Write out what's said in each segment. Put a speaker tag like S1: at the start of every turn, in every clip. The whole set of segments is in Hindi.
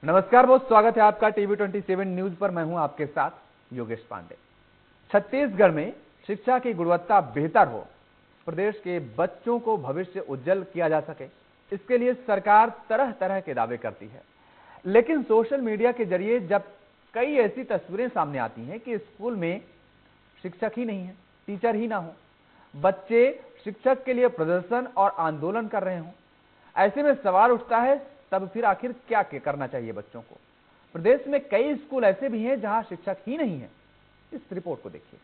S1: नमस्कार, बहुत स्वागत है आपका टीवी 27 न्यूज पर। मैं हूं आपके साथ योगेश पांडे। छत्तीसगढ़ में शिक्षा की गुणवत्ता बेहतर हो, प्रदेश के बच्चों को भविष्य उज्जवल किया जा सके, इसके लिए सरकार तरह तरह के दावे करती है। लेकिन सोशल मीडिया के जरिए जब कई ऐसी तस्वीरें सामने आती हैं कि स्कूल में शिक्षक ही नहीं है, टीचर ही ना हो, बच्चे शिक्षक के लिए प्रदर्शन और आंदोलन कर रहे हों, ऐसे में सवाल उठता है तब फिर आखिर क्या करना चाहिए बच्चों को। प्रदेश में कई स्कूल ऐसे भी हैं जहां शिक्षक ही नहीं है। इस रिपोर्ट को देखिए।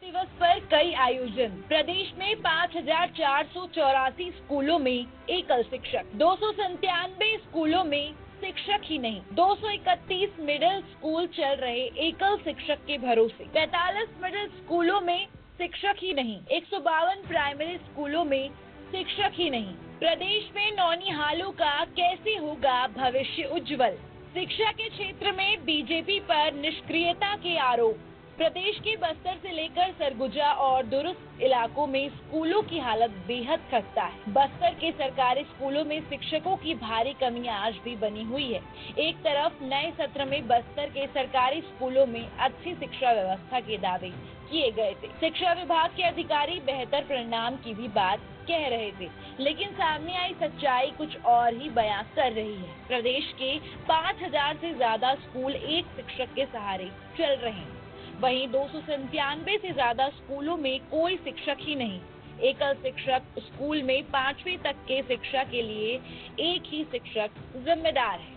S2: दिवस पर कई आयोजन। प्रदेश में 5,484 स्कूलों में एकल शिक्षक, 297 स्कूलों में शिक्षक ही नहीं, 231 मिडिल स्कूल चल रहे एकल शिक्षक के भरोसे, 45 मिडिल स्कूलों में शिक्षक ही नहीं, 152 प्राइमरी स्कूलों में शिक्षक ही नहीं। प्रदेश में नौनिहालों का कैसे होगा भविष्य उज्जवल। शिक्षा के क्षेत्र में बीजेपी पर निष्क्रियता के आरोप। प्रदेश के बस्तर से लेकर सरगुजा और दुरुस्त इलाकों में स्कूलों की हालत बेहद खस्ता है। बस्तर के सरकारी स्कूलों में शिक्षकों की भारी कमी आज भी बनी हुई है। एक तरफ नए सत्र में बस्तर के सरकारी स्कूलों में अच्छी शिक्षा व्यवस्था के दावे किए गए थे। शिक्षा विभाग के अधिकारी बेहतर परिणाम की भी बात कह रहे थे, लेकिन सामने आई सच्चाई कुछ और ही बयां कर रही है। प्रदेश के 5,000 से ज्यादा स्कूल एक शिक्षक के सहारे चल रहे हैं। वहीं 297 से ज्यादा स्कूलों में कोई शिक्षक ही नहीं। एकल शिक्षक स्कूल में 5वीं तक के शिक्षा के लिए एक ही शिक्षक जिम्मेदार है।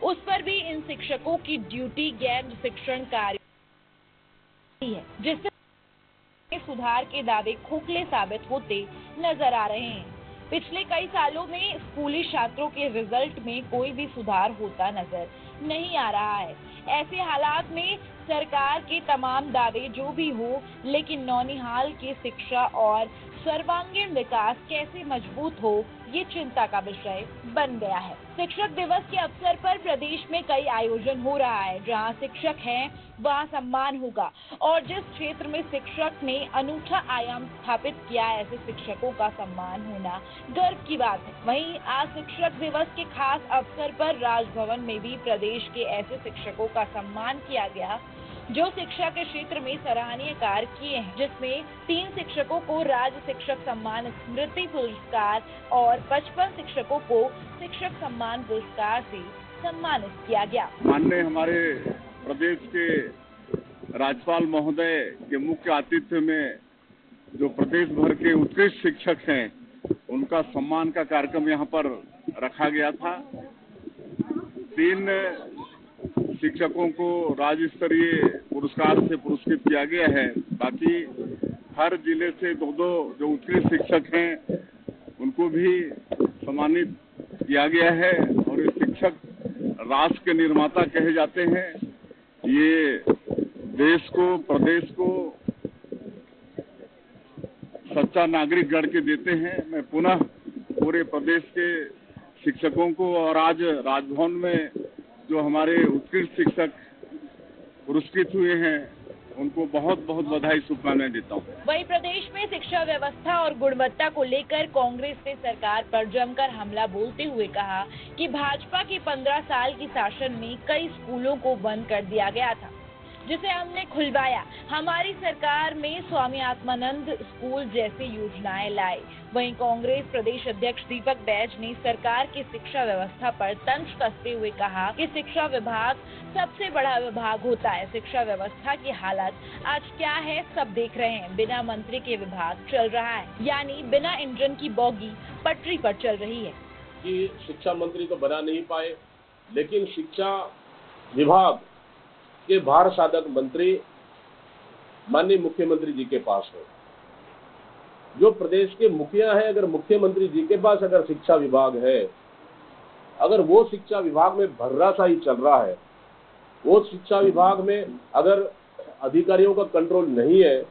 S2: उस पर भी इन शिक्षकों की ड्यूटी गैर शिक्षण कार्य है, जिससे सुधार के दावे खोखले साबित होते नजर आ रहे हैं। पिछले कई सालों में स्कूली छात्रों के रिजल्ट में कोई भी सुधार होता नजर नहीं आ रहा है। ऐसे हालात में सरकार के तमाम दावे जो भी हो, लेकिन नौनिहाल की शिक्षा और सर्वांगीण विकास कैसे मजबूत हो, ये चिंता का विषय बन गया है। शिक्षक दिवस के अवसर पर प्रदेश में कई आयोजन हो रहा है। जहां शिक्षक हैं वहां सम्मान होगा, और जिस क्षेत्र में शिक्षक ने अनूठा आयाम स्थापित किया, ऐसे शिक्षकों का सम्मान होना गर्व की बात है। वहीं आज शिक्षक दिवस के खास अवसर पर राजभवन में भी प्रदेश के ऐसे शिक्षकों का सम्मान किया गया जो शिक्षा के क्षेत्र में सराहनीय कार्य किए हैं, जिसमें 3 शिक्षकों को राज्य शिक्षक सम्मान स्मृति पुरस्कार और 55 शिक्षकों को शिक्षक सम्मान पुरस्कार से सम्मानित किया गया।
S3: माननीय हमारे प्रदेश के राज्यपाल महोदय के मुख्य आतिथ्य में जो प्रदेश भर के उत्कृष्ट शिक्षक हैं, उनका सम्मान का कार्यक्रम यहाँ पर रखा गया था। 3 शिक्षकों को राज्य स्तरीय पुरस्कार से पुरस्कृत किया गया है। बाकी हर जिले से 2-2 जो उत्कृष्ट शिक्षक हैं उनको भी सम्मानित किया गया है। और ये शिक्षक राष्ट्र के निर्माता कहे जाते हैं। ये देश को, प्रदेश को सच्चा नागरिक गढ़ के देते हैं। मैं पुनः पूरे प्रदेश के शिक्षकों को और आज राजभवन में जो हमारे उत्कृष्ट शिक्षक पुरस्कृत हुए हैं, उनको बहुत बहुत बधाई, शुभकामनाएं देता हूँ।
S2: वहीं प्रदेश में शिक्षा व्यवस्था और गुणवत्ता को लेकर कांग्रेस ने सरकार पर जमकर हमला बोलते हुए कहा कि भाजपा के 15 साल की शासन में कई स्कूलों को बंद कर दिया गया था, जिसे हमने खुलवाया। हमारी सरकार में स्वामी आत्मानंद स्कूल जैसी योजनाएं लाई। वहीं कांग्रेस प्रदेश अध्यक्ष दीपक बैज ने सरकार की शिक्षा व्यवस्था पर तंज कसते हुए कहा कि शिक्षा विभाग सबसे बड़ा विभाग होता है। शिक्षा व्यवस्था की हालत आज क्या है सब देख रहे हैं। बिना मंत्री के विभाग चल रहा है, यानी बिना इंजन की बॉगी पटरी पर चल रही है।
S4: कि शिक्षा मंत्री तो बना नहीं पाए, लेकिन शिक्षा विभाग के भार साधक मंत्री माननीय मुख्यमंत्री जी के पास हो। जो प्रदेश के मुखिया है, अगर मुख्यमंत्री जी के पास अगर शिक्षा विभाग है, अगर वो शिक्षा विभाग में भर्राशाही चल रहा है, वो शिक्षा विभाग में अगर अधिकारियों का कंट्रोल नहीं है,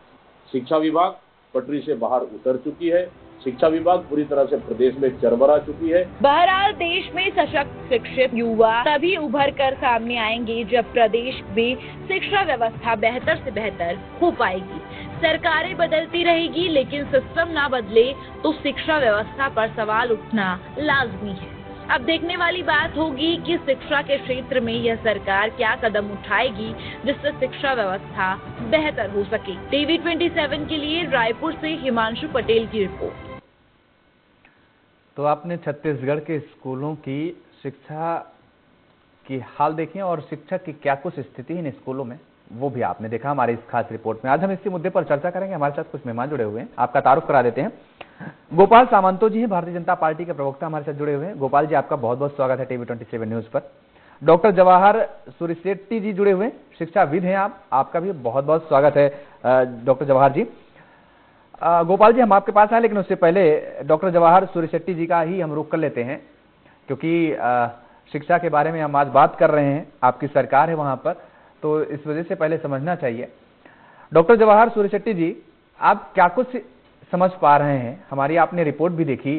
S4: शिक्षा विभाग पटरी से बाहर उतर चुकी है। शिक्षा विभाग पूरी तरह से प्रदेश में चरमरा चुकी है।
S2: बहरहाल देश में सशक्त शिक्षित युवा तभी उभर कर सामने आएंगे जब प्रदेश में शिक्षा व्यवस्था बेहतर से बेहतर हो पाएगी। सरकारें बदलती रहेगी, लेकिन सिस्टम ना बदले तो शिक्षा व्यवस्था पर सवाल उठना लाजमी है। अब देखने वाली बात होगी कि शिक्षा के क्षेत्र में यह सरकार क्या कदम उठाएगी जिससे शिक्षा व्यवस्था बेहतर हो सके। टीवी 27 के लिए रायपुर से हिमांशु पटेल की रिपोर्ट।
S1: तो आपने छत्तीसगढ़ के स्कूलों की शिक्षा की हाल देखें और शिक्षक की क्या कुछ स्थिति है इन स्कूलों में, वो भी आपने देखा हमारी इस खास रिपोर्ट में। आज हम इसी मुद्दे पर चर्चा करेंगे। हमारे साथ कुछ मेहमान जुड़े हुए हैं, आपका तारुफ करा देते हैं। गोपाल सामंतो जी हैं, भारतीय जनता पार्टी के प्रवक्ता हमारे साथ जुड़े हुए हैं। गोपाल जी, आपका बहुत बहुत स्वागत है टीवी 27 न्यूज पर। डॉक्टर जवाहर सूरिशेट्टी जी जुड़े हुए हैं, शिक्षाविद हैं आप, आपका भी बहुत बहुत स्वागत है डॉक्टर जवाहर जी। गोपाल जी, हम आपके पास आए, लेकिन उससे पहले डॉक्टर जवाहर सूरिशेट्टी जी का ही हम रुख कर लेते हैं, क्योंकि शिक्षा के बारे में हम आज बात कर रहे हैं, आपकी सरकार है वहां पर, तो इस वजह से पहले समझना चाहिए। डॉक्टर जवाहर सूरिशेट्टी जी, आप क्या कुछ समझ पा रहे हैं? हमारी आपने रिपोर्ट भी देखी,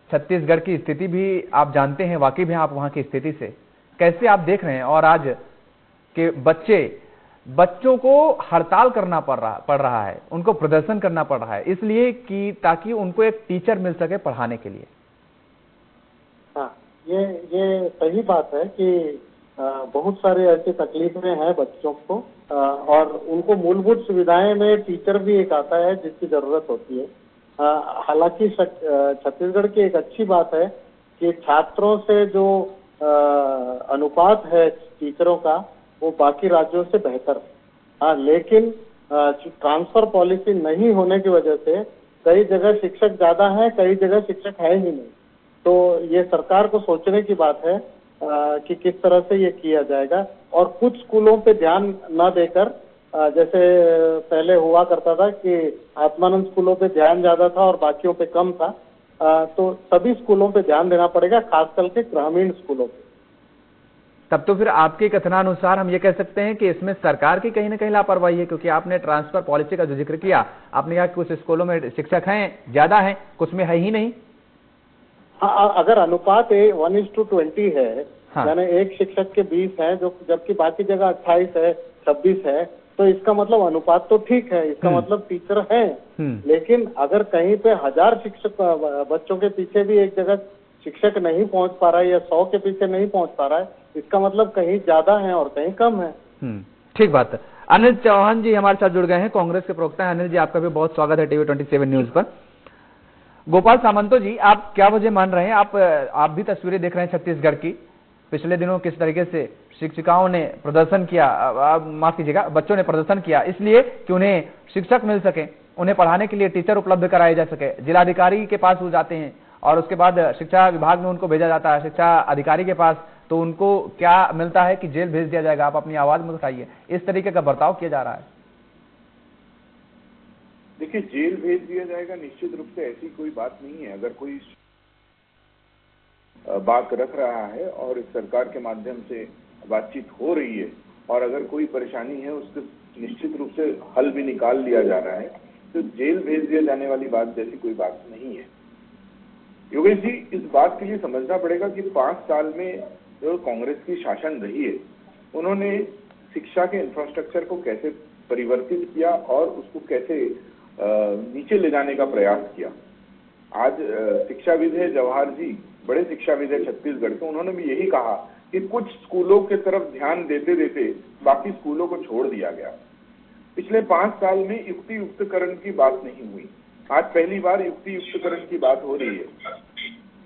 S1: छत्तीसगढ़ की स्थिति भी आप जानते हैं, वाकिफ हैं आप वहां की स्थिति से, कैसे आप देख रहे हैं? और आज के बच्चों को हड़ताल करना पड़ रहा है, उनको प्रदर्शन करना पड़ रहा है, इसलिए कि ताकि उनको एक टीचर मिल सके पढ़ाने के लिए।
S5: हाँ, ये सही बात है कि बहुत सारे ऐसी तकलीफें हैं बच्चों को, और उनको मूलभूत सुविधाएं में टीचर भी एक आता है जिसकी जरूरत होती है। हालांकि छत्तीसगढ़ की एक अच्छी बात है कि छात्रों से जो अनुपात है टीचरों का, वो बाकी राज्यों से बेहतर है। हाँ, लेकिन ट्रांसफर पॉलिसी नहीं होने की वजह से कई जगह शिक्षक ज्यादा है, कई जगह शिक्षक है ही नहीं। तो ये सरकार को सोचने की बात है कि किस तरह से ये किया जाएगा। और कुछ स्कूलों पे ध्यान न देकर, जैसे पहले हुआ करता था कि आत्मानंद स्कूलों पे ध्यान ज्यादा था और बाकियों पे कम था, तो सभी स्कूलों पे ध्यान देना पड़ेगा, खास करके ग्रामीण स्कूलों पे।
S1: तब तो फिर आपके कथनानुसार हम ये कह सकते हैं कि इसमें सरकार की कहीं ना कहीं लापरवाही है, क्योंकि आपने ट्रांसफर पॉलिसी का जो जिक्र किया, आपने कहा कुछ स्कूलों में शिक्षक हैं, ज्यादा हैं, कुछ में है ही नहीं।
S5: हाँ, अगर अनुपात 1:20 है,
S1: हाँ।
S5: यानी एक शिक्षक के 20 है, जो जबकि बाकी जगह 28 है, 26 है, तो इसका मतलब अनुपात तो ठीक है, इसका मतलब टीचर है। लेकिन अगर कहीं पे 1000 शिक्षक बच्चों के पीछे भी एक जगह शिक्षक नहीं पहुंच पा रहा है, या 100 के पीछे नहीं पहुंच पा रहा है, इसका मतलब कहीं ज्यादा है और कहीं कम है।
S1: ठीक बात है। अनिल चौहान जी हमारे साथ जुड़ गए हैं, कांग्रेस के प्रवक्ता हैं। अनिल जी, आपका भी बहुत स्वागत है टीवी 27 न्यूज पर। गोपाल सामंतो जी, आप क्या वजह मान रहे हैं? आप भी तस्वीरें देख रहे हैं छत्तीसगढ़ की, पिछले दिनों किस तरीके से शिक्षिकाओं ने प्रदर्शन किया, माफ कीजिएगा, बच्चों ने प्रदर्शन किया, इसलिए कि उन्हें शिक्षक मिल सके, उन्हें पढ़ाने के लिए टीचर उपलब्ध कराए जा सके। जिलाधिकारी के पास वो जाते हैं और उसके बाद शिक्षा विभाग में उनको भेजा जाता है शिक्षा अधिकारी के पास, तो उनको क्या मिलता है कि जेल भेज दिया जाएगा। आप अपनी आवाज में उठाइए, इस तरीके का बर्ताव किया जा रहा है।
S6: देखिए, जेल भेज दिया जाएगा, निश्चित रूप से ऐसी कोई बात नहीं है। अगर कोई बात रख रहा है और इस सरकार के माध्यम से बातचीत हो रही है और अगर कोई परेशानी है उसके निश्चित रूप से हल भी निकाल लिया जा रहा है, तो जेल भेज दिया जाने वाली बात जैसी कोई बात नहीं है। योगेश जी, इस बात के लिए समझना पड़ेगा कि 5 साल में जो कांग्रेस की शासन रही है, उन्होंने शिक्षा के इंफ्रास्ट्रक्चर को कैसे परिवर्तित किया और उसको कैसे नीचे ले जाने का प्रयास किया। आज शिक्षाविद है जवाहर जी, बड़े शिक्षाविद है छत्तीसगढ़ के, उन्होंने भी यही कहा कि कुछ स्कूलों के तरफ ध्यान देते देते बाकी स्कूलों को छोड़ दिया गया। पिछले 5 साल में युक्ति युक्तकरण की बात नहीं हुई। आज पहली बार युक्ति युक्तकरण की बात हो रही है।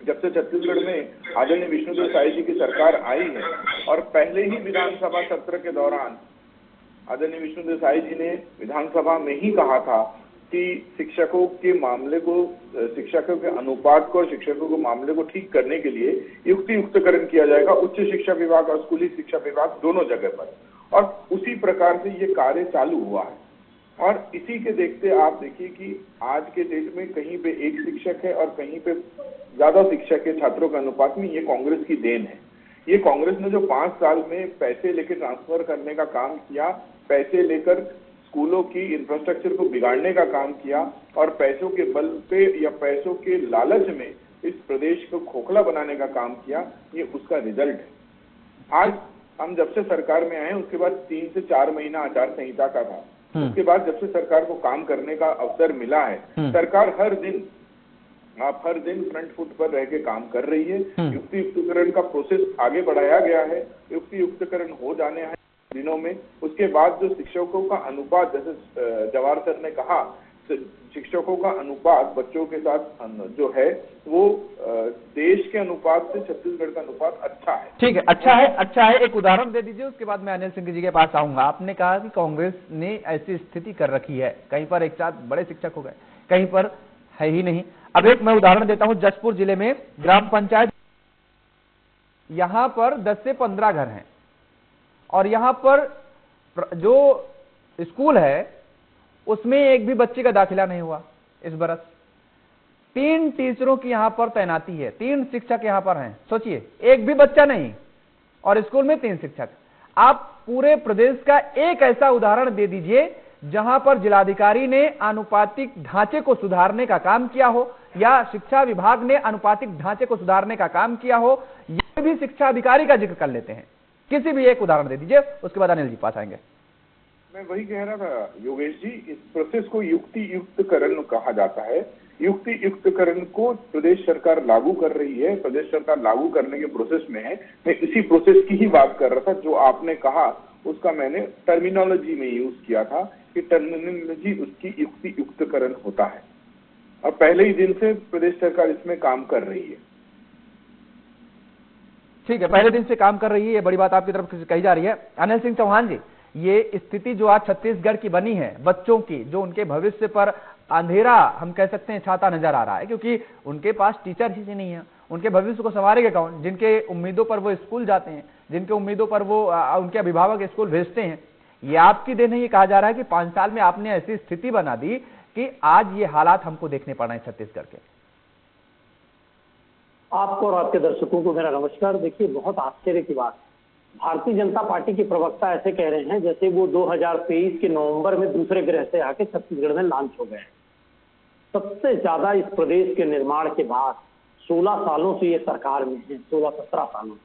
S6: जब से छत्तीसगढ़ में आदरणीय विष्णुदेव साय जी की सरकार आई है और पहले ही विधानसभा सत्र के दौरान आदरणीय विष्णुदेव साय जी ने विधानसभा में ही कहा था कि शिक्षकों के मामले को, शिक्षकों के अनुपात को और शिक्षकों के मामले को ठीक करने के लिए युक्ति युक्तकरण किया जाएगा, उच्च शिक्षा विभाग और स्कूली शिक्षा विभाग दोनों जगह पर। और उसी प्रकार से ये कार्य चालू हुआ है। और इसी के देखते आप देखिए कि आज के डेट में कहीं पे 1 शिक्षक है और कहीं पे ज्यादा शिक्षक है छात्रों के अनुपात में। ये कांग्रेस की देन है। ये कांग्रेस ने जो 5 साल में पैसे लेकर ट्रांसफर करने का काम किया, पैसे लेकर स्कूलों की इंफ्रास्ट्रक्चर को बिगाड़ने का काम किया और पैसों के बल पे या पैसों के लालच में इस प्रदेश को खोखला बनाने का काम किया, ये उसका रिजल्ट है। आज हम जब से सरकार में आए उसके बाद 3 से 4 महीना आचार संहिता का था। उसके बाद जब से सरकार को काम करने का अवसर मिला है, सरकार हर दिन आप हर दिन फ्रंट फुट पर रह के काम कर रही है। युक्ति युक्तकरण का प्रोसेस आगे बढ़ाया गया है, युक्ति युक्तकरण हो जाने हैं दिनों में। उसके बाद जो शिक्षकों का अनुपात, जैसे जवाहर सर ने कहा, शिक्षकों का अनुपात बच्चों के साथ जो है वो देश के अनुपात से छत्तीसगढ़ का अनुपात अच्छा है।
S1: ठीक है, अच्छा है। एक उदाहरण दे दीजिए, उसके बाद मैं अनिल सिंह जी के पास आऊंगा। आपने कहा कि कांग्रेस ने ऐसी स्थिति कर रखी है, कहीं पर एक साथ बड़े शिक्षक हो गए, कहीं पर है ही नहीं। अब एक मैं उदाहरण देता हूं, जशपुर जिले में ग्राम पंचायत, यहां पर 10 से 15 घर हैं और यहां पर जो स्कूल है उसमें एक भी बच्चे का दाखिला नहीं हुआ इस बरस। 3 टीचरों की यहां पर तैनाती है, 3 शिक्षक यहां पर हैं, सोचिए, एक भी बच्चा नहीं और स्कूल में 3 शिक्षक। आप पूरे प्रदेश का एक ऐसा उदाहरण दे दीजिए जहां पर जिलाधिकारी ने आनुपातिक ढांचे को सुधारने का काम किया हो या शिक्षा विभाग ने आनुपातिक ढांचे को सुधारने का काम किया हो, यह भी शिक्षा अधिकारी का जिक्र कर लेते हैं। किसी भी एक उदाहरण दे दीजिए, उसके बाद अनिल जी पास आएंगे।
S6: मैं वही कह रहा था योगेश जी, इस प्रोसेस को युक्ति युक्तकरण कहा जाता है। युक्ति युक्तकरण को प्रदेश सरकार लागू कर रही है, प्रदेश सरकार लागू करने के प्रोसेस में है। मैं इसी प्रोसेस की ही बात कर रहा था, जो आपने कहा उसका मैंने टर्मिनोलॉजी में यूज किया था कि टर्मिनोलॉजी उसकी युक्ति युक्तकरण होता है और पहले ही दिन से प्रदेश सरकार इसमें काम कर रही है।
S1: ठीक है, पहले दिन से काम कर रही है, ये बड़ी बात आपकी तरफ से कही जा रही है। अनिल सिंह चौहान जी, ये स्थिति जो आज छत्तीसगढ़ की बनी है बच्चों की, जो उनके भविष्य पर अंधेरा हम कह सकते हैं छाता नजर आ रहा है, क्योंकि उनके पास टीचर ही नहीं है, उनके भविष्य को संवारेगा कौन? जिनके उम्मीदों पर वो स्कूल जाते हैं, जिनके उम्मीदों पर वो उनके अभिभावक स्कूल भेजते हैं। ये आपकी देन है। ये कहा जा रहा है कि 5 साल में आपने ऐसी स्थिति बना दी कि आज ये हालात हमको देखने पड़ रहे हैं छत्तीसगढ़ के।
S7: आपको और आपके दर्शकों को मेरा नमस्कार। देखिए, बहुत आश्चर्य की बात, भारतीय जनता पार्टी के प्रवक्ता ऐसे कह रहे हैं जैसे वो 2023 के नवंबर में दूसरे ग्रह से आके छत्तीसगढ़ में लॉन्च हो गए। सबसे ज्यादा इस प्रदेश के निर्माण के बाद 16 सालों से ये सरकार में है, 16-17 सालों,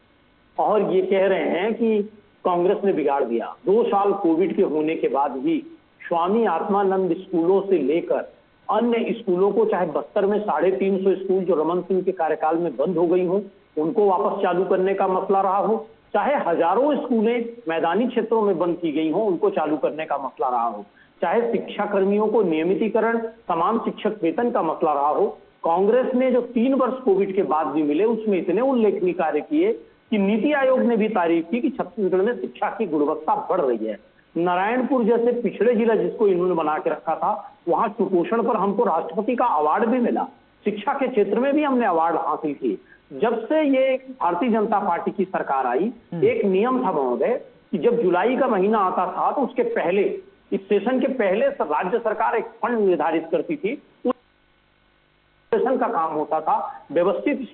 S7: और ये कह रहे हैं कि कांग्रेस ने बिगाड़ दिया। 2 साल कोविड के होने के बाद भी स्वामी आत्मानंद स्कूलों से लेकर अन्य स्कूलों को, चाहे बस्तर में 350 स्कूल जो रमन सिंह के कार्यकाल में बंद हो गई हो, उनको वापस चालू करने का मसला रहा हो, चाहे हजारों स्कूलें मैदानी क्षेत्रों में बंद की गई हो, उनको चालू करने का मसला रहा हो, चाहे शिक्षा कर्मियों को नियमितीकरण, समान शिक्षक वेतन का मसला रहा हो, कांग्रेस ने जो 3 वर्ष कोविड के बाद भी मिले उसमें इतने उल्लेखनीय कार्य किए कि नीति आयोग ने भी तारीफ की कि छत्तीसगढ़ में शिक्षा की गुणवत्ता बढ़ रही है। नारायणपुर जैसे पिछड़े जिला जिसको इन्होंने बना के रखा था, वहां कुपोषण पर हमको राष्ट्रपति का अवार्ड भी मिला। शिक्षा के क्षेत्र में भी हमने अवार्ड हासिल किए। जब से ये भारतीय जनता पार्टी की सरकार आई, एक नियम था महोदय कि जब जुलाई का महीना आता था तो उसके पहले, इस सेशन के पहले राज्य सरकार एक फंड निर्धारित करती थी, उस सेशन का काम होता था व्यवस्थित,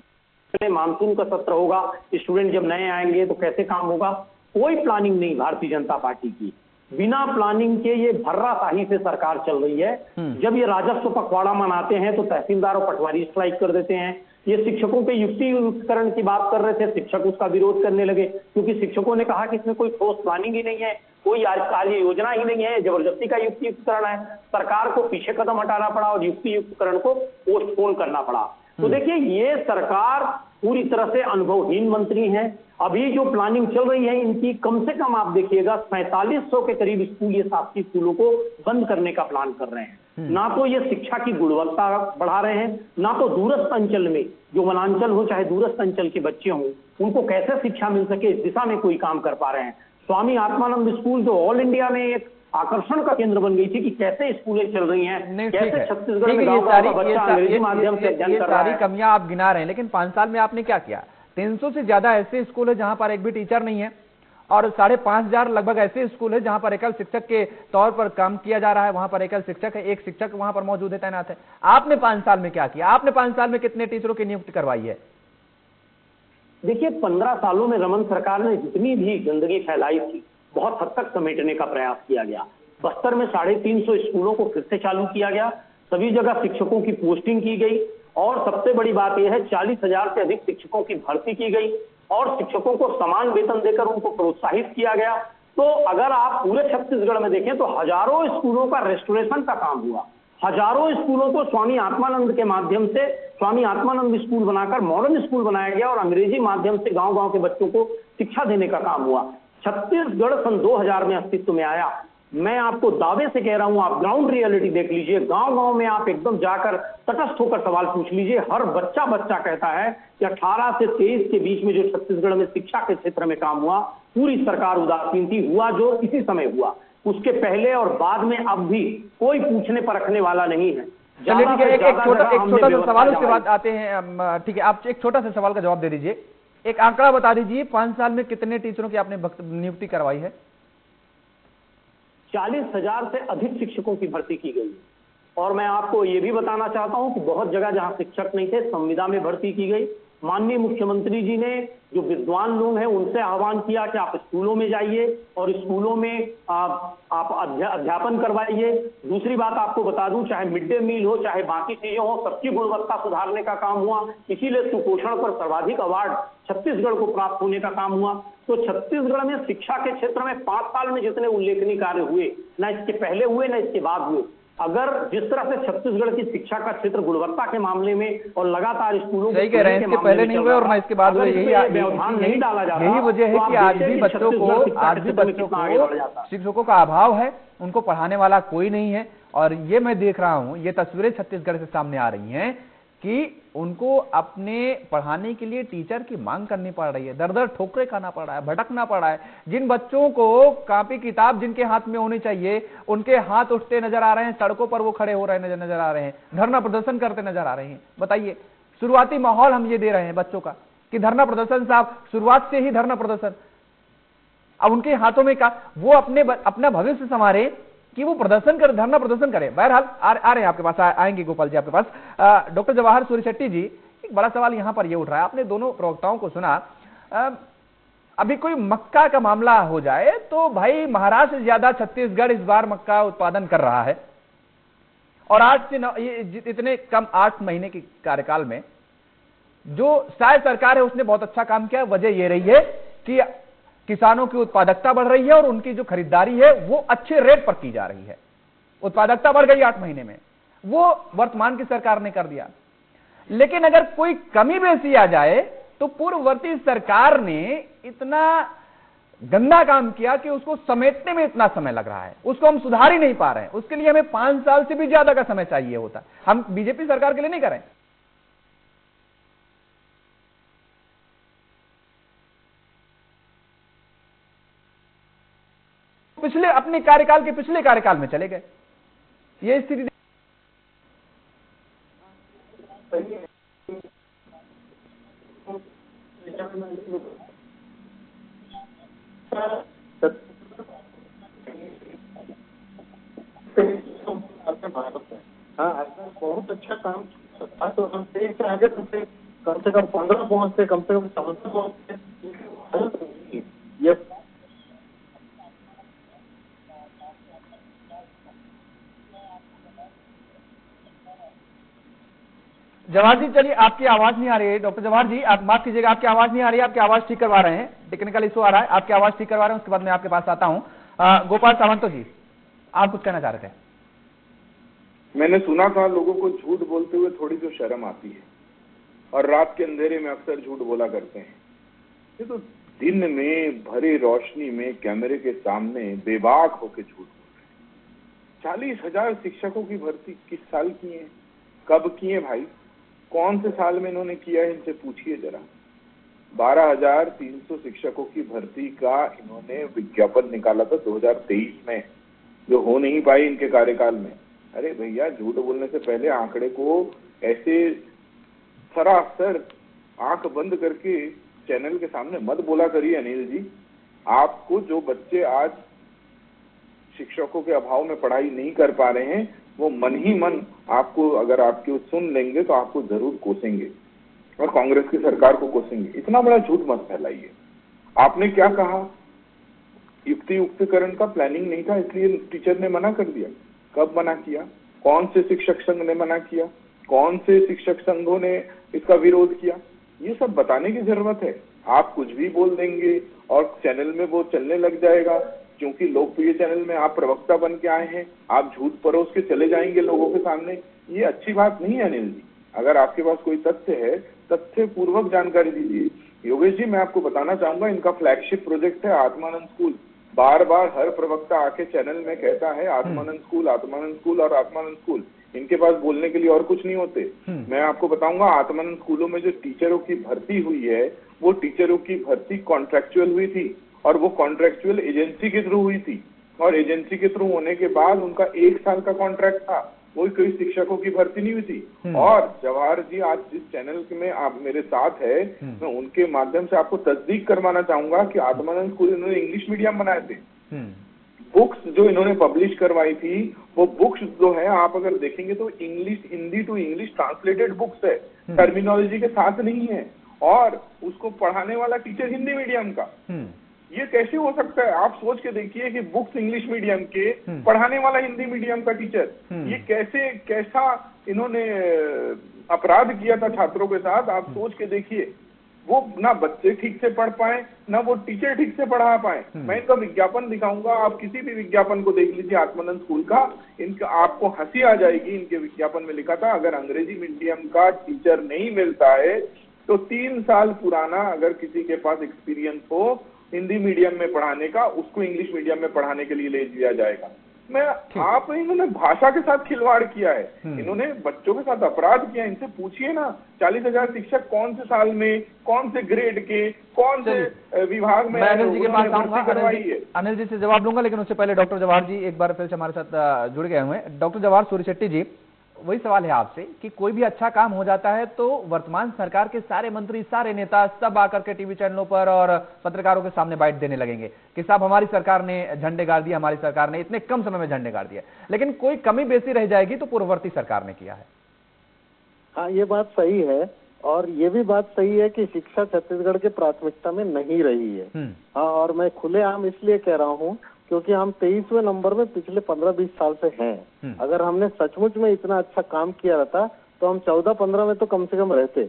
S7: मानसून का सत्र होगा, स्टूडेंट जब नए आएंगे तो कैसे काम होगा। कोई प्लानिंग नहीं भारतीय जनता पार्टी की, बिना प्लानिंग के ये भर्राशाही से सरकार चल रही है। जब ये राजस्व पखवाड़ा मनाते हैं तो तहसीलदार और पटवारी स्ट्राइक कर देते हैं। ये शिक्षकों के युक्ति युक्तकरण की बात कर रहे थे, शिक्षक उसका विरोध करने लगे क्योंकि शिक्षकों ने कहा कि इसमें कोई ठोस प्लानिंग ही नहीं है, कोई कार्य योजना ही नहीं है, जबरदस्ती का युक्ति युक्तकरण है। सरकार को पीछे कदम हटाना पड़ा और युक्ति युक्तकरण को पोस्टपोन करना पड़ा। तो देखिए, ये सरकार पूरी तरह से अनुभवहीन मंत्री हैं। अभी जो प्लानिंग चल रही है इनकी, कम से कम आप देखिएगा 4500 के करीब स्कूल, ये शासकीय स्कूलों को बंद करने का प्लान कर रहे हैं। ना तो ये शिक्षा की गुणवत्ता बढ़ा रहे हैं, ना तो दूरस्थ अंचल में, जो वनांचल हो चाहे दूरस्थ अंचल के बच्चे हों, उनको कैसे शिक्षा मिल सके इस दिशा में कोई काम कर पा रहे हैं। स्वामी आत्मानंद स्कूल जो ऑल इंडिया में एक आकर्षण का केंद्र बन गई थी कि कैसे स्कूलें चल रही हैं, कैसे छत्तीसगढ़ में गांव का बच्चा अंग्रेजी माध्यम से अध्ययन कर रहा है।
S1: सारी कमियां आप गिना रहे हैं, लेकिन 5 साल में आपने क्या किया? 300 से ज्यादा ऐसे स्कूल है जहां पर एक भी टीचर नहीं है और 5,500 लगभग ऐसे स्कूल है जहां पर एकल शिक्षक के तौर पर काम किया जा रहा है। वहां पर एकल शिक्षक है, एक शिक्षक वहां पर मौजूद है, तैनात है। आपने 5 साल में क्या किया? आपने 5 साल में कितने टीचरों की नियुक्ति करवाई है?
S7: देखिए, 15 सालों में रमन सरकार ने जितनी भी गंदगी फैलाई थी, बहुत हद तक समेटने का प्रयास किया गया। बस्तर में 350 स्कूलों को फिर से चालू किया गया, सभी जगह शिक्षकों की पोस्टिंग की गई और सबसे बड़ी बात यह है 40,000 से अधिक शिक्षकों की भर्ती की गई और शिक्षकों को समान वेतन देकर उनको प्रोत्साहित किया गया। तो अगर आप पूरे छत्तीसगढ़ में देखें तो हजारों स्कूलों का रेस्टोरेशन का काम हुआ, हजारों स्कूलों को स्वामी आत्मानंद के माध्यम से, स्वामी आत्मानंद स्कूल बनाकर मॉडर्न स्कूल बनाया गया और अंग्रेजी माध्यम से गांव-गांव के बच्चों को शिक्षा देने का काम हुआ। छत्तीसगढ़ सन 2000 में अस्तित्व में आया। मैं आपको दावे से कह रहा हूं, आप ग्राउंड रियलिटी देख लीजिए, गांव-गांव में आप एकदम जाकर तटस्थ होकर सवाल पूछ लीजिए, हर बच्चा कहता है कि 18 से 23 के बीच में जो छत्तीसगढ़ में शिक्षा के क्षेत्र में काम हुआ, पूरी सरकार उदासीन थी। हुआ जो इसी समय हुआ, उसके पहले और बाद में अब भी कोई पूछने परखने वाला नहीं है।
S1: चलिए ठीक है, एक छोटा सा सवाल, उसके बाद आते हैं। ठीक है, आप एक छोटा सा सवाल का जवाब दे दीजिए। एक आंकड़ा बता दीजिए, 5 साल में कितने टीचरों की आपने नियुक्ति करवाई है?
S7: 40,000 से अधिक शिक्षकों की भर्ती की गई। और मैं आपको ये भी बताना चाहता हूं कि बहुत जगह जहां शिक्षक नहीं थे, संविदा में भर्ती की गई। माननीय मुख्यमंत्री जी ने जो विद्वान लोग हैं उनसे आह्वान किया कि आप स्कूलों में जाइए और स्कूलों में आप अध्यापन करवाइए। दूसरी बात आपको बता दूं, चाहे मिड डे मील हो, चाहे बाकी चीजें हो, सबकी गुणवत्ता सुधारने का काम हुआ। इसीलिए सुपोषण पर सर्वाधिक अवार्ड छत्तीसगढ़ को प्राप्त होने का काम हुआ। तो छत्तीसगढ़ में शिक्षा के क्षेत्र में 5 साल में जितने उल्लेखनीय कार्य हुए, ना इसके पहले हुए ना इसके बाद हुए, अगर जिस तरह से छत्तीसगढ़ की शिक्षा का क्षेत्र गुणवत्ता के मामले में और लगातार स्कूलों
S1: सही कह रहे हैं, इसके पहले नहीं हुए और ना इसके बाद हुए,
S7: व्यवधान नहीं डाला जाता,
S1: यही वजह है कि आज भी बच्चों को शिक्षकों का अभाव है, उनको पढ़ाने वाला कोई नहीं है। और ये मैं देख रहा हूं, ये तस्वीरें छत्तीसगढ़ से सामने आ रही हैं कि उनको अपने पढ़ाने के लिए टीचर की मांग करनी पड़ रही है, दर-दर ठोकरें खाना पड़ रहा है, भटकना पड़ रहा है। जिन बच्चों को कॉपी किताब जिनके हाथ में होनी चाहिए, उनके हाथ उठते नजर आ रहे हैं, सड़कों पर वो खड़े हो रहे नजर आ रहे हैं, धरना प्रदर्शन करते नजर आ रहे हैं। बताइए, शुरुआती माहौल हम ये दे रहे हैं बच्चों का कि धरना प्रदर्शन साहब, शुरुआत से ही धरना प्रदर्शन। अब उनके हाथों में का वो अपना भविष्य संवारे कि वो प्रदर्शन करे, धरना प्रदर्शन करे। बहरहाल आ रहे हैं आपके पास, आएंगे गोपाल जी आपके पास। डॉक्टर जवाहर सूर्यशेट्टी जी, एक बड़ा सवाल यहां पर ये उठ रहा है, आपने दोनों प्रवक्ताओं को सुना। अभी कोई मक्का का मामला हो जाए तो भाई महाराष्ट्र से ज्यादा छत्तीसगढ़ इस बार मक्का उत्पादन कर रहा है। और आज से इतने कम 8 महीने के कार्यकाल में जो शायद सरकार है उसने बहुत अच्छा काम किया। वजह यह रही है कि किसानों की उत्पादकता बढ़ रही है और उनकी जो खरीदारी है वो अच्छे रेट पर की जा रही है। उत्पादकता बढ़ गई 8 महीने में, वो वर्तमान की सरकार ने कर दिया। लेकिन अगर कोई कमी बेसी आ जाए तो पूर्ववर्ती सरकार ने इतना गंदा काम किया कि उसको समेटने में इतना समय लग रहा है, उसको हम सुधार ही नहीं पा रहे हैं। उसके लिए हमें 5 साल से भी ज्यादा का समय चाहिए होता। हम बीजेपी सरकार के लिए नहीं करें। पिछले अपने कार्यकाल के पिछले कार्यकाल में चले गए, ये स्थिति।
S5: हाँ, ऐसा बहुत अच्छा काम था। तो हम से आगे तुमसे कम से कम 15 पहुंचते, कम से कम 14 पहुंचते। ये
S1: जवाहर जी, चलिए, आपकी आवाज नहीं आ रही है। डॉक्टर जवाहर जी, आप माफ कीजिएगा, आपकी आवाज नहीं आ रही है। आपकी आवाज ठीक करवा रहे हैं, टेक्निकल इशू आ रहा है, आपकी आवाज ठीक करवा रहे हैं, उसके बाद मैं आपके पास आता हूं। गोपाल सावंतो जी, आप कुछ कहना चाह रहे थे?
S6: मैंने सुना था लोगों को झूठ बोलते हुए थोड़ी तो शर्म आती है और रात के अंधेरे में अक्सर झूठ बोला करते हैं। ये तो दिन में भरी रोशनी में कैमरे के सामने बेबाक होकर झूठ बोल रहे हैं। 40,000 शिक्षकों की भर्ती किस साल की है, कब की है भाई? कौन से साल में इन्होंने किया है, इनसे पूछिए जरा। 12,300 शिक्षकों की भर्ती का इन्होंने विज्ञापन निकाला था 2023 में, जो हो नहीं पाई इनके कार्यकाल में। अरे भैया, झूठ बोलने से पहले आंकड़े को ऐसे सरासर आंख बंद करके चैनल के सामने मत बोला करिए अनिल जी। आपको जो बच्चे आज शिक्षकों के अभाव में पढ़ाई नहीं कर पा रहे हैं, वो मन ही मन आपको, अगर आपके सुन लेंगे तो आपको जरूर कोसेंगे और कांग्रेस की सरकार को कोसेंगे। इतना बड़ा झूठ मत फैलाइए। आपने क्या कहा? युक्तिकरण का प्लानिंग नहीं था, इसलिए टीचर ने मना कर दिया। कब मना किया? कौन से शिक्षक संघ ने मना किया? कौन से शिक्षक संघों ने इसका विरोध किया? ये सब बताने की जरूरत है। आप कुछ भी बोल देंगे और चैनल में वो चलने लग जाएगा। क्योंकि लोकप्रिय चैनल में आप प्रवक्ता बन के आए हैं, आप झूठ परोस के चले जाएंगे लोगों के सामने, ये अच्छी बात नहीं है अनिल जी। अगर आपके पास कोई तथ्य है, तथ्य पूर्वक जानकारी दीजिए। योगेश जी, मैं आपको बताना चाहूंगा, इनका फ्लैगशिप प्रोजेक्ट है आत्मानंद स्कूल। बार बार हर प्रवक्ता आके चैनल में कहता है आत्मानंद स्कूल, आत्मानंद स्कूल और आत्मानंद स्कूल। इनके पास बोलने के लिए और कुछ नहीं होते। मैं आपको बताऊंगा, आत्मानंद स्कूलों में जो टीचरों की भर्ती हुई है, वो टीचरों की भर्ती कॉन्ट्रेक्चुअल हुई थी, और वो कॉन्ट्रेक्चुअल एजेंसी के थ्रू हुई थी, और एजेंसी के थ्रू होने के बाद उनका 1 साल का कॉन्ट्रैक्ट था, वो कोई शिक्षकों की भर्ती नहीं हुई थी। और जवाहर जी आज जिस चैनल में आप मेरे साथ है, मैं उनके माध्यम से आपको तस्दीक करवाना चाहूंगा कि आत्मानंद स्कूल इन्होंने इंग्लिश मीडियम बनाए थे। बुक्स जो इन्होंने पब्लिश करवाई थी, वो बुक्स जो है आप अगर देखेंगे तो English, Hindi to English translated books है, टर्मिनोलॉजी के साथ नहीं है, और उसको पढ़ाने वाला टीचर हिंदी मीडियम का। ये कैसे हो सकता है? आप सोच के देखिए कि बुक्स इंग्लिश मीडियम के, पढ़ाने वाला हिंदी मीडियम का टीचर, ये कैसा इन्होंने अपराध किया था छात्रों के साथ। आप सोच के देखिए, वो ना बच्चे ठीक से पढ़ पाए, ना वो टीचर ठीक से पढ़ा पाए। मैं इनका विज्ञापन दिखाऊंगा, आप किसी भी विज्ञापन को देख लीजिए आत्मानंद स्कूल का, इनका आपको हंसी आ जाएगी। इनके विज्ञापन में लिखा था, अगर अंग्रेजी मीडियम का टीचर नहीं मिलता है तो 3 साल पुराना अगर किसी के पास एक्सपीरियंस हो हिंदी मीडियम में पढ़ाने का, उसको इंग्लिश मीडियम में पढ़ाने के लिए ले दिया जाएगा। इन्होंने भाषा के साथ खिलवाड़ किया है, इन्होंने बच्चों के साथ अपराध किया। इनसे पूछिए ना, 40,000 शिक्षक कौन से साल में, कौन से ग्रेड के, कौन से विभाग में
S1: अनिल जी के पास आऊंगा,
S6: करवाई है।
S1: अनिल जी से जवाब लूंगा, लेकिन उससे पहले डॉक्टर जवाहर जी एक बार फिर से हमारे साथ जुड़ गए हुए हैं। डॉक्टर जवाहर सूर्यशेट्टी जी, वही सवाल है आपसे कि कोई भी अच्छा काम हो जाता है तो वर्तमान सरकार के सारे मंत्री, सारे नेता सब आकर के टीवी चैनलों पर और पत्रकारों के सामने बाइट देने लगेंगे कि साहब हमारी सरकार ने झंडे गाड़ दिए, हमारी सरकार ने इतने कम समय में झंडे गाड़ दिए। लेकिन कोई कमी बेसी रह जाएगी तो पूर्ववर्ती सरकार ने किया है।
S5: हाँ, ये बात सही है, और ये भी बात सही है कि शिक्षा छत्तीसगढ़ के प्राथमिकता में नहीं रही है। हाँ, और मैं खुलेआम इसलिए कह रहा हूँ क्योंकि हम 23वें नंबर में पिछले 15-20 साल से हैं। अगर हमने सचमुच में इतना अच्छा काम किया रहता तो हम 14-15 में तो कम से कम रहते।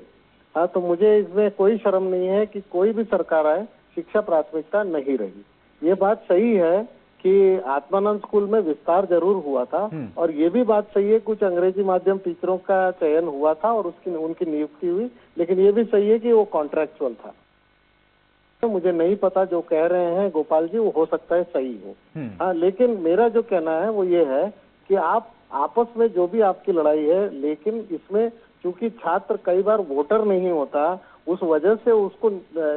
S5: हाँ, तो मुझे इसमें कोई शर्म नहीं है कि कोई भी सरकार आए, शिक्षा प्राथमिकता नहीं रही। ये बात सही है कि आत्मानंद स्कूल में विस्तार जरूर हुआ था, और ये भी बात सही है कुछ अंग्रेजी माध्यम टीचरों का चयन हुआ था और उनकी नियुक्ति हुई, लेकिन ये भी सही है कि वो कॉन्ट्रैक्चुअल था। तो मुझे नहीं पता, जो कह रहे हैं गोपाल जी वो हो सकता है सही हो। हाँ, लेकिन मेरा जो कहना है वो ये है कि आप आपस में जो भी आपकी लड़ाई है, लेकिन इसमें चूंकि छात्र कई बार वोटर नहीं होता, उस वजह से उसको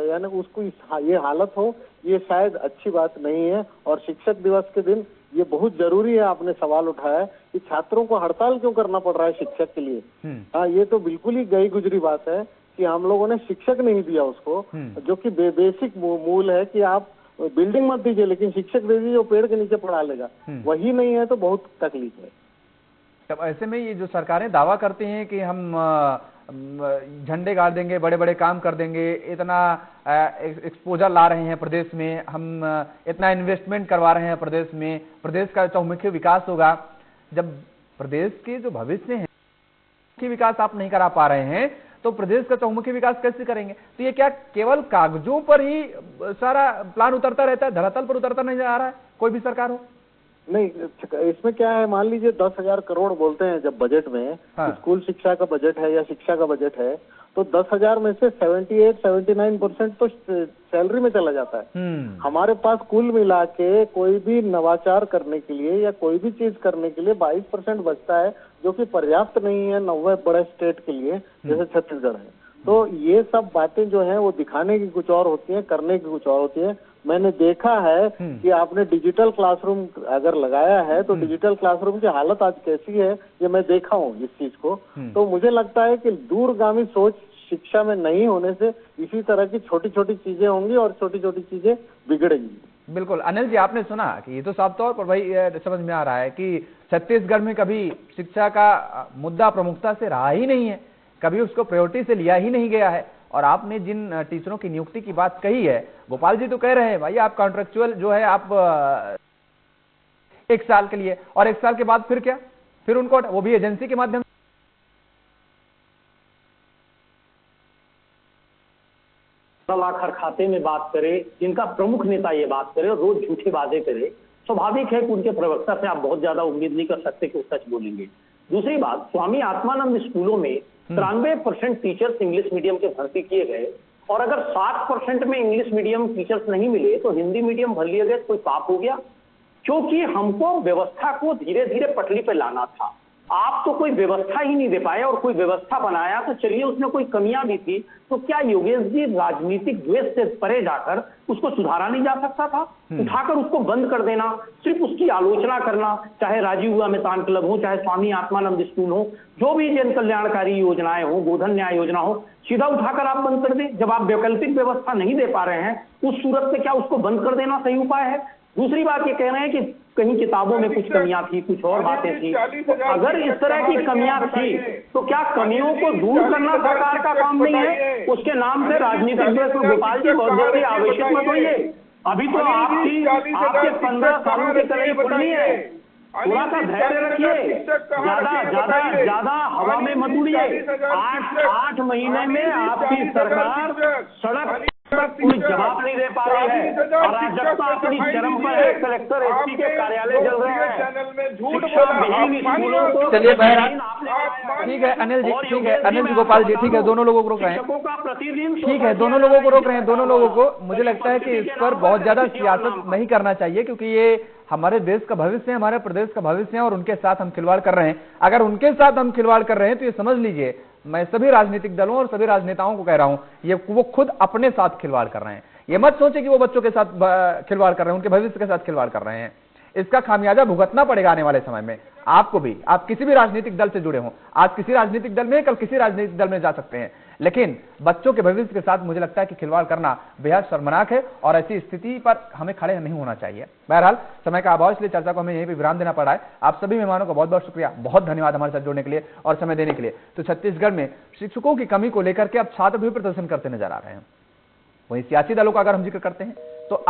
S5: यानी उसको ये हालत हो, ये शायद अच्छी बात नहीं है। और शिक्षक दिवस के दिन ये बहुत जरूरी है, आपने सवाल उठाया कि छात्रों को हड़ताल क्यों करना पड़ रहा है शिक्षक के लिए। हाँ, ये तो बिल्कुल ही गई गुजरी बात है कि हम लोगों ने शिक्षक नहीं दिया उसको, जो कि बेसिक मूल है कि आप बिल्डिंग मत दीजिए लेकिन शिक्षक दे दीजिए जो पेड़ के नीचे पढ़ा लेगा। वही नहीं है तो बहुत तकलीफ है।
S1: तब ऐसे में ये जो सरकारें दावा करती हैं कि हम झंडे गाड़ देंगे, बड़े बड़े काम कर देंगे, इतना एक्सपोजर ला रहे हैं प्रदेश में, हम इतना इन्वेस्टमेंट करवा रहे हैं प्रदेश में, प्रदेश का चहुमुखी विकास होगा, जब प्रदेश के जो भविष्य है की विकास आप नहीं करा पा रहे हैं तो प्रदेश का चहुमुखी विकास कैसे करेंगे? तो ये क्या केवल कागजों पर ही सारा प्लान उतरता रहता है, धरातल पर उतरता नहीं आ रहा है कोई भी सरकार हो? नहीं,
S5: इसमें क्या है, मान लीजिए 10,000 करोड़ बोलते हैं जब बजट में। हाँ। स्कूल शिक्षा का बजट है या शिक्षा का बजट है, तो 10,000 में से 78-79% तो सैलरी में चला जाता है। हमारे पास कुल मिला के कोई भी नवाचार करने के लिए या कोई भी चीज करने के लिए 22% बचता है, जो कि पर्याप्त नहीं है 90 बड़े स्टेट के लिए जैसे छत्तीसगढ़ है। तो ये सब बातें जो है वो दिखाने की कुछ और होती है, करने की कुछ और होती है। मैंने देखा है कि आपने डिजिटल क्लासरूम अगर लगाया है तो डिजिटल क्लासरूम की हालत आज कैसी है, ये मैं देखा हूँ इस चीज को। तो मुझे लगता है कि दूरगामी सोच शिक्षा में नहीं होने से इसी तरह की छोटी छोटी चीजें होंगी और छोटी छोटी चीजें बिगड़ेंगी।
S1: बिल्कुल अनिल जी, आपने सुना कि ये तो साफ तौर पर भाई समझ में आ रहा है कि छत्तीसगढ़ में कभी शिक्षा का मुद्दा प्रमुखता से रहा ही नहीं है, कभी उसको प्रायोरिटी से लिया ही नहीं गया है। और आपने जिन टीचरों की नियुक्ति की बात कही है, गोपाल जी तो कह रहे हैं भाई आप कॉन्ट्रेक्चुअल जो है आप 1 साल के लिए, और 1 साल के बाद फिर क्या, फिर उनको वो भी एजेंसी के माध्यम
S7: लाखर खाते में बात करे, जिनका प्रमुख नेता ये बात करे और रोज झूठे वादे करे, स्वाभाविक है कि उनके प्रवक्ता से आप बहुत ज्यादा उम्मीद नहीं कर सकते कि वो सच बोलेंगे। दूसरी बात, स्वामी आत्मानंद स्कूलों में 93% टीचर्स इंग्लिश मीडियम के भर्ती किए गए और अगर 60% में इंग्लिश मीडियम टीचर्स नहीं मिले तो हिंदी मीडियम भर लिए गए, कोई पाप हो गया? क्योंकि हमको व्यवस्था को धीरे धीरे पटरी पे लाना था। आप तो कोई व्यवस्था ही नहीं दे पाए और कोई व्यवस्था बनाया तो चलिए उसमें कोई कमियां भी थी, तो क्या योगेश जी राजनीतिक द्वेष से परे जाकर उसको सुधारा नहीं जा सकता था? उठाकर उसको बंद कर देना, सिर्फ उसकी आलोचना करना, चाहे राजीव अमितान क्लब हो, चाहे स्वामी आत्मानंद स्कूल हो, जो भी जन कल्याणकारी योजनाएं हो, गोधन न्याय योजना हो, सीधा उठाकर आप बंद कर दें। जब आप वैकल्पिक व्यवस्था नहीं दे पा रहे हैं उस सूरत में क्या उसको बंद कर देना सही उपाय है? दूसरी बात ये कह रहे हैं कि कहीं किताबों में कुछ कमियां थी, कुछ और बातें थी। तो अगर इस तरह की कमियां थी तो क्या कमियों को दूर करना सरकार का काम नहीं है? उसके नाम से राजनीतिक द्वेष में गोपाल जी बहुत जल्दी आवेशित मत होइए। अभी तो आपके 15 सालों की कलाई खुलनी है, थोड़ा सा धैर्य रखिए, ज्यादा हवा में मत उड़िए। 8 महीने में आपकी सरकार सड़क कोई जवाब नहीं दे पा रही है, अराजकता अपनी चरम पर है। कलेक्टर एसपी के कार्यालय जल रहे हैं, शिक्षा विहीन स्कूलों को।
S1: चलिए ठीक है अनिल जी, ठीक है अनिल जी, गोपाल जी, ठीक है, दोनों लोगों को रोक रहे हैं, ठीक है, दोनों लोगों को रोक रहे हैं, दोनों लोगों को। मुझे लगता है कि इस पर बहुत ज्यादा सियासत नहीं करना चाहिए, क्योंकि ये हमारे देश का भविष्य है, हमारे प्रदेश का भविष्य है और उनके साथ हम खिलवाड़ कर रहे हैं। अगर उनके साथ हम खिलवाड़ कर रहे हैं तो ये समझ लीजिए, मैं सभी राजनीतिक दलों और सभी राजनेताओं को कह रहा हूं, ये वो खुद अपने साथ खिलवाड़ कर रहे हैं। ये मत सोचे कि वो बच्चों के साथ खिलवाड़ कर रहे हैं, उनके भविष्य के साथ खिलवाड़ कर रहे हैं। इसका खामियाजा भुगतना पड़ेगा आने वाले समय में आपको भी। आप किसी भी राजनीतिक दल से जुड़े हों, आज किसी राजनीतिक दल में, कल किसी राजनीतिक दल में जा सकते हैं, लेकिन बच्चों के भविष्य के साथ मुझे लगता है कि खिलवाड़ करना बेहद शर्मनाक है और ऐसी स्थिति पर हमें खड़े नहीं होना चाहिए। बहरहाल समय का अभाव, इसलिए चर्चा को हमें यहीं पे विराम देना पड़ा है। आप सभी मेहमानों का बहुत बहुत शुक्रिया, बहुत धन्यवाद हमारे साथ जुड़ने के लिए और समय देने के लिए। तो छत्तीसगढ़ में शिक्षकों की कमी को लेकर के अब छात्र भी प्रदर्शन करते नजर आ रहे हैं। वहीं सियासी दलों का अगर हम जिक्र करते हैं तो